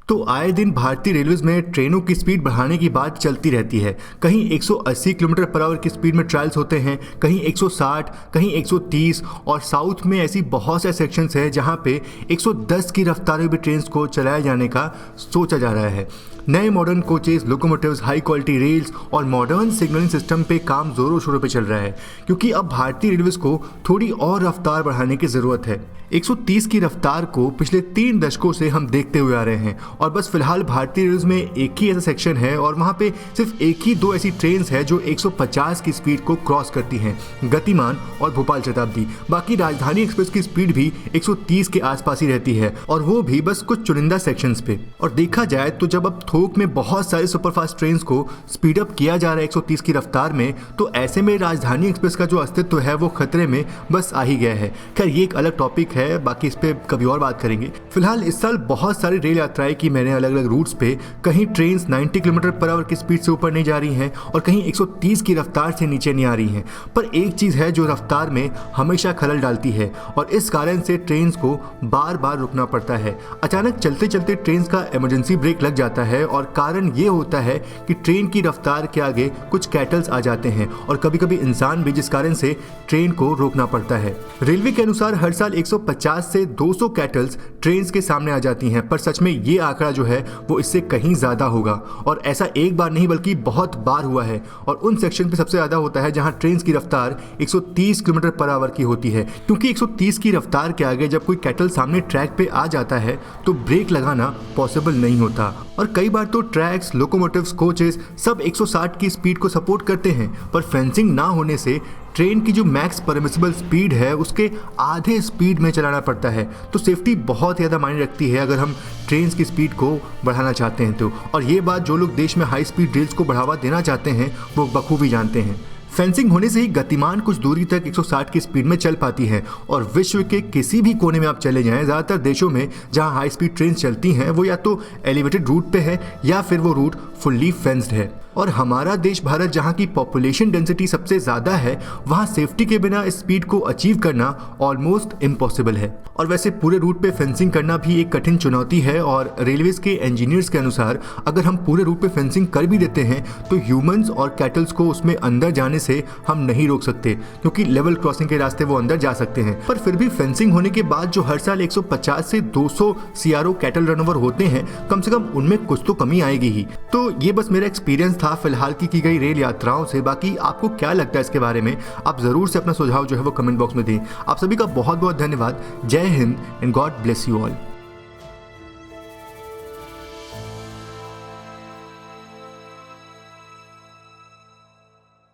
तो आए दिन भारतीय रेलवेज में ट्रेनों की स्पीड बढ़ाने की बात चलती रहती है। कहीं 180 किलोमीटर पर आवर की स्पीड में ट्रायल्स होते हैं, कहीं 160, कहीं 130 और साउथ में ऐसी बहुत से सेक्शंस हैं जहां पे 110 की रफ्तार में भी ट्रेन को चलाया जाने का सोचा जा रहा है। नए modern coaches, locomotives, high quality rails और मॉडर्न सिग्नलिंग सिस्टम पे काम जोरों शोरों पे चल रहा है, क्योंकि अब भारतीय रेलवेज को थोड़ी और रफ्तार बढ़ाने की ज़रूरत है। 130 की रफ्तार को पिछले 3 दशकों से हम देखते हुए आ रहे हैं और बस फिलहाल भारतीय रेलवेज में एक ही ऐसा सेक्शन है और वहाँ पे सिर्फ एक ही 2 ऐसी ट्रेन है जो 150 की स्पीड को क्रॉस करती हैं, गतिमान और भोपाल शताब्दी। बाकी राजधानी एक्सप्रेस की स्पीड भी 130 के आसपास ही रहती है और वो भी बस कुछ चुनिंदा सेक्शंस पे। और देखा जाए तो जब अब थोक में बहुत सारे सुपरफास्ट ट्रेन को स्पीड अप किया जा रहा है 130 की रफ्तार में, तो ऐसे में राजधानी एक्सप्रेस का जो अस्तित्व है वो खतरे में बस आ ही गया है। खैर ये एक अलग टॉपिक है, बाकी इस पे कभी और बात करेंगे। फिलहाल इस साल बहुत सारी रेल यात्राएं की मैंने अलग अलग रूट्स पे। कहीं ट्रेन 90 किलोमीटर पर आवर की स्पीड से ऊपर नहीं जा रही हैं और कहीं 130 की रफ्तार से नीचे नहीं आ रही हैं। पर एक चीज़ है जो रफ्तार में हमेशा खलल डालती है और इस कारण से ट्रेन को बार बार रुकना पड़ता है। अचानक चलते चलते ट्रेन का इमरजेंसी ब्रेक लग जाता है और कारण ये होता है कि ट्रेन की रफ्तार के आगे कुछ कैटल्स आ जाते हैं और कभी कभी इंसान भी, जिस कारण से ट्रेन को रोकना पड़ता है। रेलवे के अनुसार हर साल 150 से 200 कैटल्स ट्रेन के सामने आ जाती हैं, पर सच में ये आंकड़ा जो है वो इससे कहीं ज़्यादा होगा और ऐसा एक बार नहीं बल्कि बहुत बार हुआ है। और उन सेक्शन पे सबसे ज़्यादा होता है जहां ट्रेन की रफ्तार 130 किलोमीटर पर आवर की होती है, क्योंकि 130 की रफ्तार के आगे जब कोई कैटल सामने ट्रैक पे आ जाता है तो ब्रेक लगाना पॉसिबल नहीं होता। और कई बार तो ट्रैक्स, लोकोमोटिव्स, कोचेस सब 160 की स्पीड को सपोर्ट करते हैं, पर फेंसिंग ना होने से ट्रेन की जो मैक्स परमिसिबल स्पीड है उसके आधे स्पीड में चलाना पड़ता है। तो सेफ्टी बहुत ज़्यादा मायने रखती है अगर हम ट्रेन की स्पीड को बढ़ाना चाहते हैं तो। और ये बात जो लोग देश में हाई स्पीड रेल्स को बढ़ावा देना चाहते हैं वो बखूबी जानते हैं। फेंसिंग होने से ही गतिमान कुछ दूरी तक 160 की स्पीड में चल पाती है और विश्व के किसी भी कोने में आप चले जाएं, ज़्यादातर देशों में जहां हाई स्पीड ट्रेन चलती हैं वो या तो एलिवेटेड रूट पे है या फिर वो रूट फुल्ली फेंस्ड है। और हमारा देश भारत, जहाँ की पॉपुलेशन डेंसिटी सबसे ज़्यादा है, वहाँ सेफ्टी के बिना इस स्पीड को अचीव करना ऑलमोस्ट इम्पॉसिबल है। और वैसे पूरे रूट पे फेंसिंग करना भी एक कठिन चुनौती है और रेलवेज के इंजीनियर्स के अनुसार अगर हम पूरे रूट पे फेंसिंग कर भी देते हैं तो ह्यूमंस और कैटल्स को उसमें अंदर जाने से हम नहीं रोक सकते, क्योंकि लेवल क्रॉसिंग के रास्ते वो अंदर जा सकते हैं। पर फिर भी फेंसिंग होने के बाद जो हर साल 150 से 200 CRO कैटल रनओवर होते हैं, कम से कम उनमें कुछ तो कमी आएगी ही। तो ये बस मेरा एक्सपीरियंस था फिलहाल की गई रेल यात्राओं से। बाकी आपको क्या लगता है इसके बारे में, आप जरूर से अपना सुझाव जो है वो कमेंट बॉक्स में दें। आप सभी का बहुत बहुत धन्यवाद। जय Hind and God bless you all.